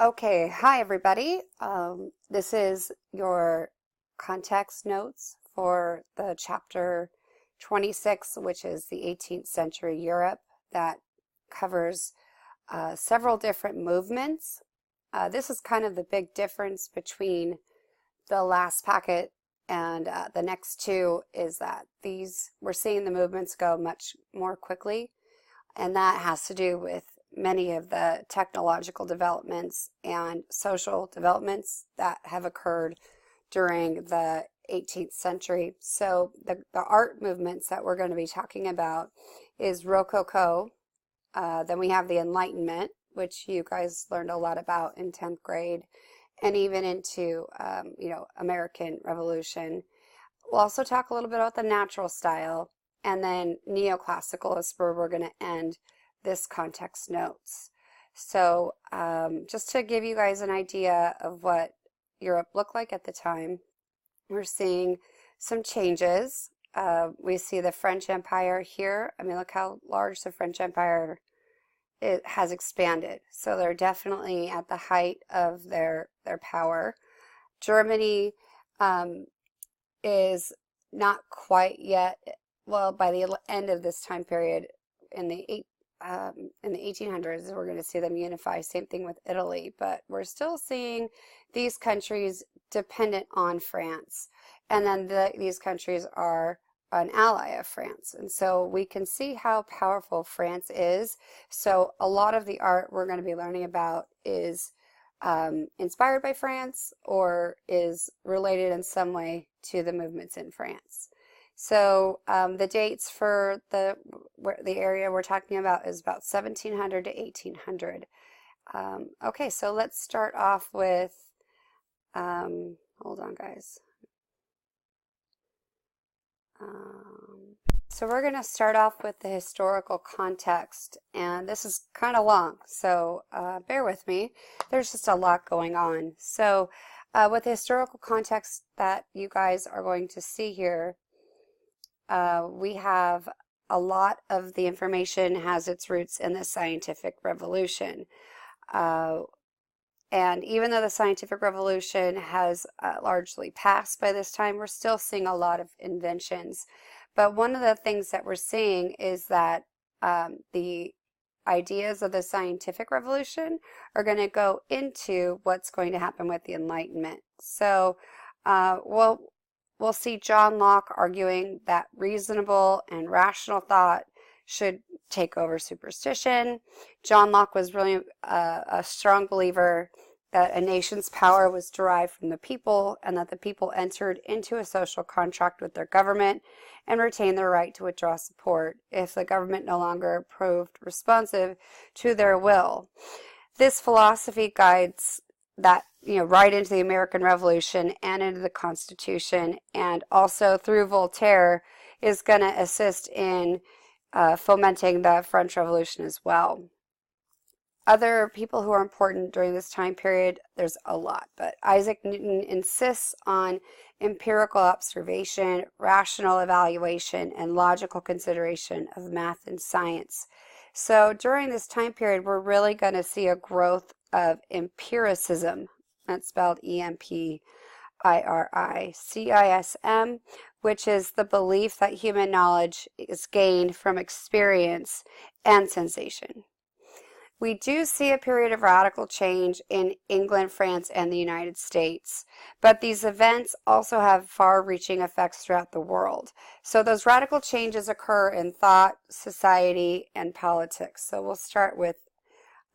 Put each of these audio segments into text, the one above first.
Okay, hi everybody. This is your context notes for the chapter 26, which is the 18th century Europe, that covers several different movements. This is kind of the big difference between the last packet and the next two is that we're seeing the movements go much more quickly, and that has to do with many of the technological developments and social developments that have occurred during the 18th century. So the art movements that we're going to be talking about is Rococo. Then we have the Enlightenment, which you guys learned a lot about in 10th grade, and even into, American Revolution. We'll also talk a little bit about the natural style, and then neoclassical is where we're going to end this context notes. So just to give you guys an idea of what Europe looked like at the time, we're seeing some changes. We see the French Empire here. I mean, look how large the French Empire has expanded. So they're definitely at the height of their power. Germany is not quite yet, well, by the end of this time period in the 1800s, we're going to see them unify. Same thing with Italy, but we're still seeing these countries dependent on France, and then these countries are an ally of France, and so we can see how powerful France is. So a lot of the art we're going to be learning about is inspired by France or is related in some way to the movements in France. So the dates for the area we're talking about is about 1700 to 1800. Okay, so let's start off with, hold on guys. So we're going to start off with the historical context, and this is kind of long, so bear with me. There's just a lot going on. So with the historical context that you guys are going to see here, we have a lot of the information has its roots in the scientific revolution. And even though the scientific revolution has largely passed by this time, we're still seeing a lot of inventions. But one of the things that we're seeing is that the ideas of the scientific revolution are going to go into what's going to happen with the Enlightenment. So we'll see John Locke arguing that reasonable and rational thought should take over superstition. John Locke was really a strong believer that a nation's power was derived from the people, and that the people entered into a social contract with their government and retained their right to withdraw support if the government no longer proved responsive to their will. This philosophy guides that, right into the American Revolution and into the Constitution, and also through Voltaire is going to assist in fomenting the French Revolution as well. Other people who are important during this time period, there's a lot, but Isaac Newton insists on empirical observation, rational evaluation, and logical consideration of math and science. So during this time period, we're really going to see a growth of empiricism. That's spelled empiricism, which is the belief that human knowledge is gained from experience and sensation. We do see a period of radical change in England, France, and the United States, but these events also have far-reaching effects throughout the world. So those radical changes occur in thought, society, and politics. So we'll start with,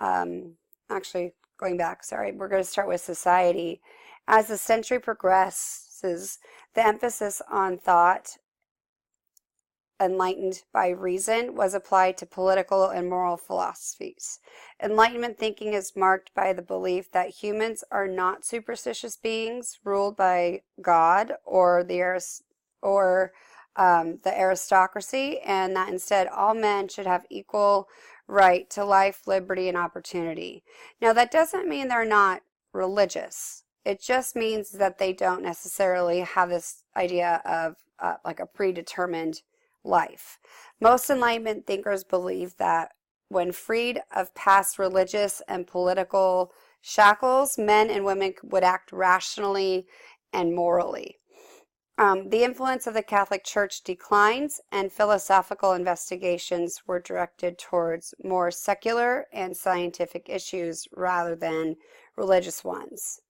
actually going back, sorry, we're going to start with society. As the century progresses, the emphasis on thought enlightened by reason was applied to political and moral philosophies. Enlightenment thinking is marked by the belief that humans are not superstitious beings ruled by God or the aristocracy, and that instead all men should have equal right to life, liberty, and opportunity. Now, that doesn't mean they're not religious. It just means that they don't necessarily have this idea of like a predetermined life. Most Enlightenment thinkers believe that when freed of past religious and political shackles, men and women would act rationally and morally. The influence of the Catholic Church declines, and philosophical investigations were directed towards more secular and scientific issues rather than religious ones.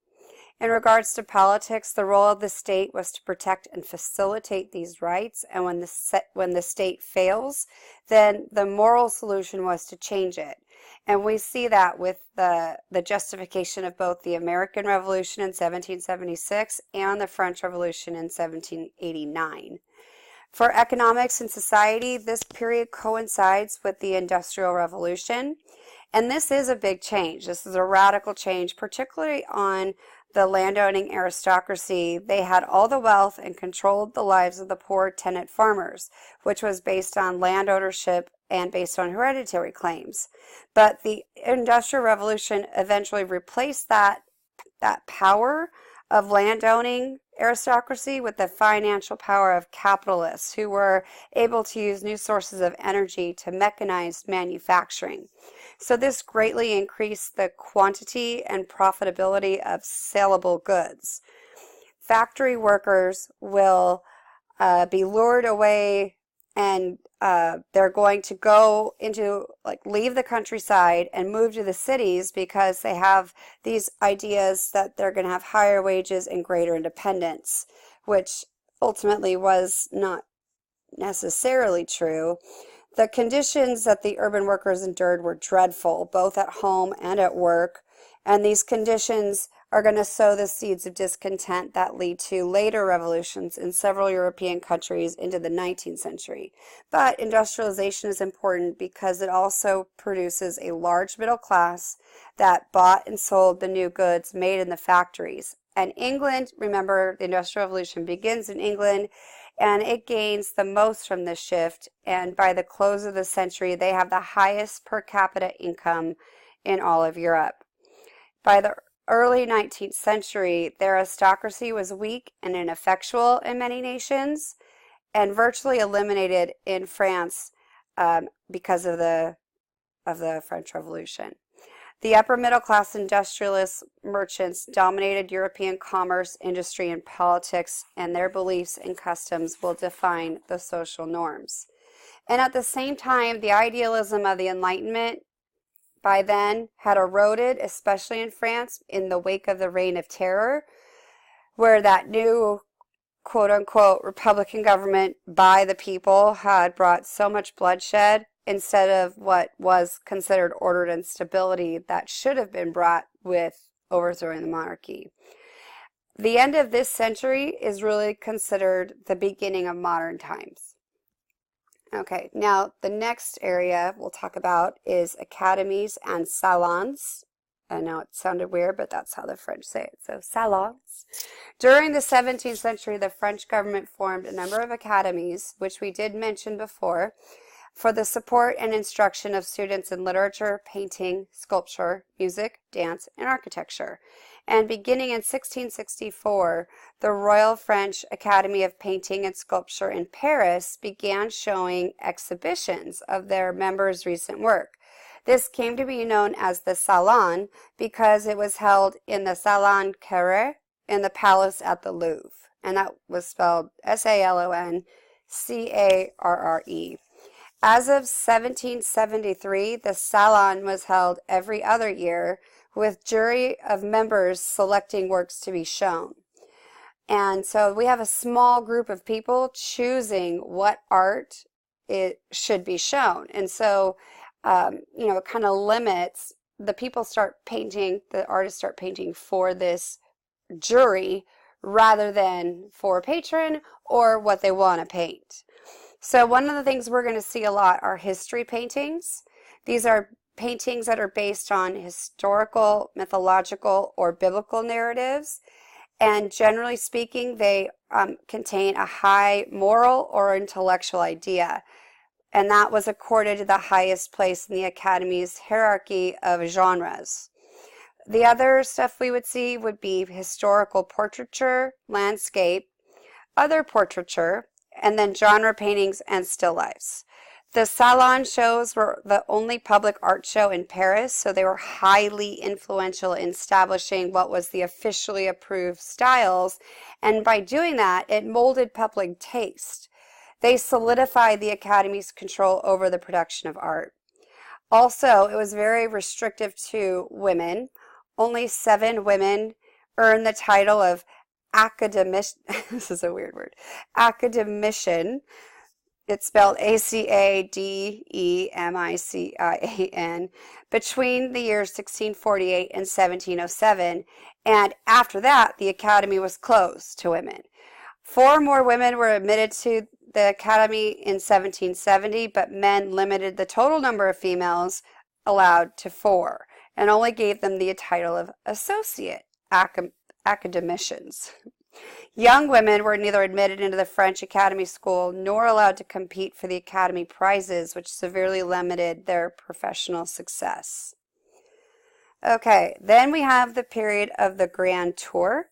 In regards to politics, the role of the state was to protect and facilitate these rights, and when the state fails, then the moral solution was to change it. And we see that with the justification of both the American Revolution in 1776 and the French Revolution in 1789. For economics and society, this period coincides with the Industrial Revolution, and this is a big change. This is a radical change, particularly on the landowning aristocracy. They had all the wealth and controlled the lives of the poor tenant farmers, which was based on land ownership and based on hereditary claims. But the Industrial Revolution eventually replaced that power of landowning aristocracy with the financial power of capitalists who were able to use new sources of energy to mechanize manufacturing. So this greatly increased the quantity and profitability of saleable goods. Factory workers will be lured away, and they're going to go into, leave the countryside and move to the cities because they have these ideas that they're going to have higher wages and greater independence, which ultimately was not necessarily true. The conditions that the urban workers endured were dreadful, both at home and at work, and these conditions are going to sow the seeds of discontent that lead to later revolutions in several European countries into the 19th century. But industrialization is important because it also produces a large middle class that bought and sold the new goods made in the factories. And England, remember, the Industrial Revolution begins in England, and it gains the most from this shift, and by the close of the century, they have the highest per capita income in all of Europe. By the early 19th century, the aristocracy was weak and ineffectual in many nations, and virtually eliminated in France because of the French Revolution. The upper middle class industrialist merchants dominated European commerce, industry, and politics, and their beliefs and customs will define the social norms. And at the same time, the idealism of the Enlightenment by then had eroded, especially in France, in the wake of the Reign of Terror, where that new quote-unquote Republican government by the people had brought so much bloodshed instead of what was considered order and stability that should have been brought with overthrowing the monarchy. The end of this century is really considered the beginning of modern times. Okay, now the next area we'll talk about is academies and salons. I know it sounded weird, but that's how the French say it, so salons. During the 17th century, the French government formed a number of academies, which we did mention before, for the support and instruction of students in literature, painting, sculpture, music, dance, and architecture. And beginning in 1664, the Royal French Academy of Painting and Sculpture in Paris began showing exhibitions of their members' recent work. This came to be known as the Salon because it was held in the Salon Carré in the palace at the Louvre. And that was spelled Saloncarre. As of 1773, the Salon was held every other year, with jury of members selecting works to be shown. And so we have a small group of people choosing what art it should be shown. And so, it kind of limits, the people start painting, the artists start painting for this jury rather than for a patron or what they want to paint. So one of the things we're going to see a lot are history paintings. These are paintings that are based on historical, mythological, or biblical narratives. And generally speaking, they contain a high moral or intellectual idea. And that was accorded to the highest place in the Academy's hierarchy of genres. The other stuff we would see would be historical portraiture, landscape, other portraiture, and then genre paintings and still lifes. The Salon shows were the only public art show in Paris, so they were highly influential in establishing what was the officially approved styles, and by doing that, it molded public taste. They solidified the Academy's control over the production of art. Also, it was very restrictive to women. Only 7 women earned the title of academic, this is a weird word, academician. It's spelled Academician, between the years 1648 and 1707, and after that, the Academy was closed to women. 4 more women were admitted to the Academy in 1770, but men limited the total number of females allowed to 4, and only gave them the title of associate academicians. Young women were neither admitted into the French Academy School nor allowed to compete for the Academy prizes, which severely limited their professional success. Okay, then we have the period of the Grand Tour.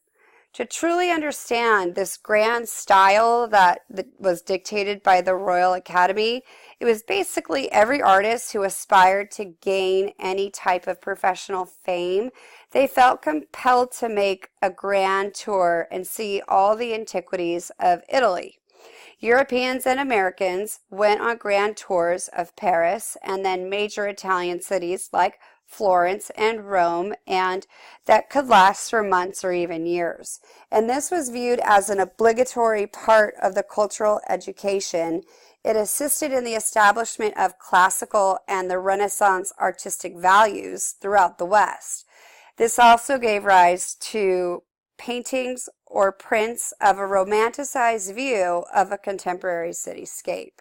To truly understand this grand style that was dictated by the Royal Academy, it was basically every artist who aspired to gain any type of professional fame. They felt compelled to make a grand tour and see all the antiquities of Italy. Europeans and Americans went on grand tours of Paris and then major Italian cities like Florence and Rome, and that could last for months or even years. And this was viewed as an obligatory part of the cultural education. It assisted in the establishment of classical and the Renaissance artistic values throughout the West. This also gave rise to paintings or prints of a romanticized view of a contemporary cityscape.